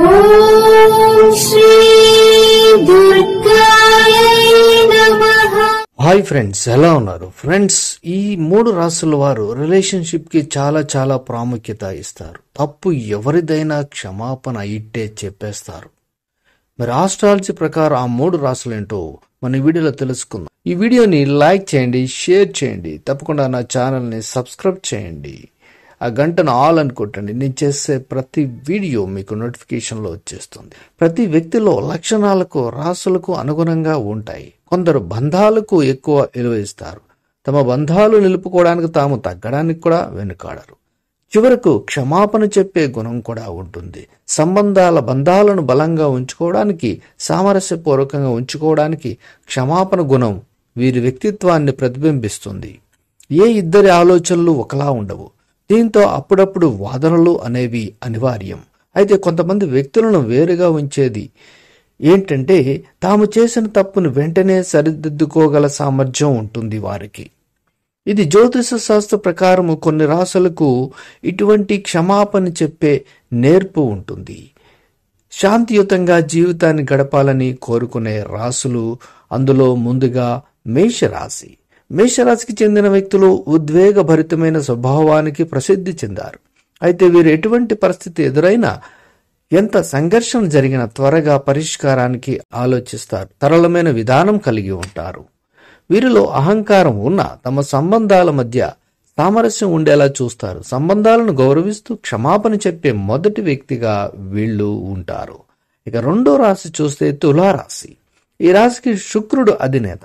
ఓం శ్రీ దుర్గాయ నమః. Hi friends, ఎలా ఉన్నారు ఫ్రెండ్స్? ఈ 3 రాసుల వారు రిలేషన్షిప్ కి చాలా చాలా ప్రాముఖ్యత ఇస్తారు. తప్పు ఎవరిదైనా క్షమాపణ ఇట్టే చెప్పేస్తారు. మరి ఆస్ట్రాలజీ ప్రకారం ఆ 3 రాసులేంటో మన ఈ వీడియోలో తెలుసుకుందాం. ఈ వీడియోని లైక్ చేయండి, షేర్ చేయండి, తప్పకుండా నా ఛానల్ని సబ్స్క్రైబ్ చేయండి, ఆ గంటను ఆల్ అని కొట్టండి. నేను చేసే ప్రతి వీడియో మీకు నోటిఫికేషన్లో వచ్చేస్తుంది. ప్రతి వ్యక్తిలో లక్షణాలకు రాసులకు అనుగుణంగా ఉంటాయి. కొందరు బంధాలకు ఎక్కువ విలువ ఇస్తారు. తమ బంధాలు నిలుపుకోవడానికి తాము తగ్గడానికి కూడా వెనుకాడరు. చివరకు క్షమాపణ చెప్పే గుణం కూడా ఉంటుంది. బంధాలను బలంగా ఉంచుకోవడానికి, సామరస్యపూర్వకంగా ఉంచుకోవడానికి క్షమాపణ గుణం వీరి వ్యక్తిత్వాన్ని ప్రతిబింబిస్తుంది. ఏ ఇద్దరి ఆలోచనలు ఒకలా ఉండవు. దీంతో అప్పుడప్పుడు వాదనలు అనేవి అనివార్యం. అయితే కొంతమంది వ్యక్తులను వేరుగా ఉంచేది ఏంటంటే తాము చేసిన తప్పును వెంటనే సరిదిద్దుకోగల సామర్థ్యం ఉంటుంది వారికి. ఇది జ్యోతిష శాస్త్ర ప్రకారం కొన్ని రాసులకు ఇటువంటి క్షమాపణ చెప్పే నేర్పు ఉంటుంది. శాంతియుతంగా జీవితాన్ని గడపాలని కోరుకునే రాసులు అందులో ముందుగా మేషరాశి. మేషరాశికి చెందిన వ్యక్తులు ఉద్వేగభరితమైన స్వభావానికి ప్రసిద్ధి చెందారు. అయితే వీరు ఎటువంటి పరిస్థితి ఎదురైనా, ఎంత సంఘర్షణ జరిగినా త్వరగా పరిష్కారానికి ఆలోచిస్తారు. సరళమైన విధానం కలిగి ఉంటారు. వీరిలో అహంకారం ఉన్నా తమ సంబంధాల మధ్య సామరస్యం ఉండేలా చూస్తారు. సంబంధాలను గౌరవిస్తూ క్షమాపణ చెప్పే మొదటి వ్యక్తిగా వీళ్ళు ఉంటారు. ఇక రెండో రాశి చూస్తే తులారాశి. ఈ రాశికి శుక్రుడు అధినేత.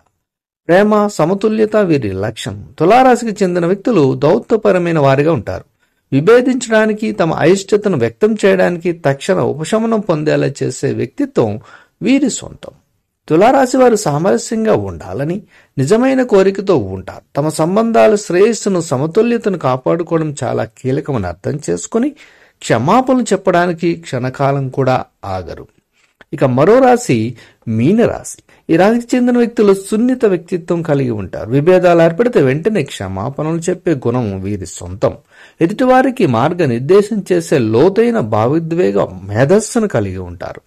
ప్రేమ, సమతుల్యత వీరి లక్షణం. తులారాశికి చెందిన వ్యక్తులు దౌత్యపరమైన వారిగా ఉంటారు. విభేదించడానికి, తమ అయిష్టతను వ్యక్తం చేయడానికి తక్షణ ఉపశమనం పొందేలా చేసే వ్యక్తిత్వం వీరి సొంతం. తులారాశి వారు సామరస్యంగా ఉండాలని నిజమైన కోరికతో ఉంటారు. తమ సంబంధాల శ్రేయస్సును, సమతుల్యతను కాపాడుకోవడం చాలా కీలకమని అర్థం చేసుకుని క్షమాపణలు చెప్పడానికి క్షణకాలం కూడా ఆగరు. ఇక మరో రాశి మీనరాశి. ఈ రాశికి చెందిన వ్యక్తులు సున్నిత వ్యక్తిత్వం కలిగి ఉంటారు. విభేదాలు ఏర్పడితే వెంటనే క్షమాపణలు చెప్పే గుణం వీరి సొంతం. ఎదుటివారికి మార్గనిర్దేశం చేసే లోతైన భావోద్వేగ మేధస్సును కలిగి ఉంటారు.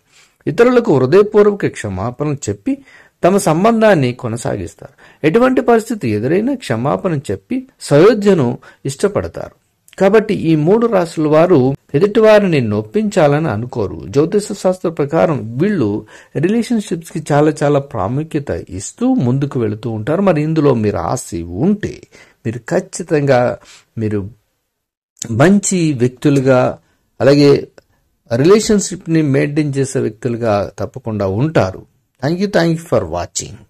ఇతరులకు హృదయపూర్వక క్షమాపణ చెప్పి తమ సంబంధాన్ని కొనసాగిస్తారు. ఎటువంటి పరిస్థితి ఎదురైనా క్షమాపణ చెప్పి సయోధ్యను ఇష్టపడతారు. కాబట్టి ఈ 3 రాసుల వారు ఎదుటివారిని నొప్పించాలని అనుకోరు. జ్యోతిష శాస్త్ర ప్రకారం వీళ్ళు రిలేషన్షిప్స్ కి చాలా చాలా ప్రాముఖ్యత ఇస్తూ ముందుకు వెళుతూ ఉంటారు. మరి ఇందులో మీ రాశి ఉంటే మీరు ఖచ్చితంగా మీరు మంచి వ్యక్తులుగా, అలాగే రిలేషన్షిప్ ని మెయింటైన్ చేసే వ్యక్తులుగా తప్పకుండా ఉంటారు. Thank you for watching.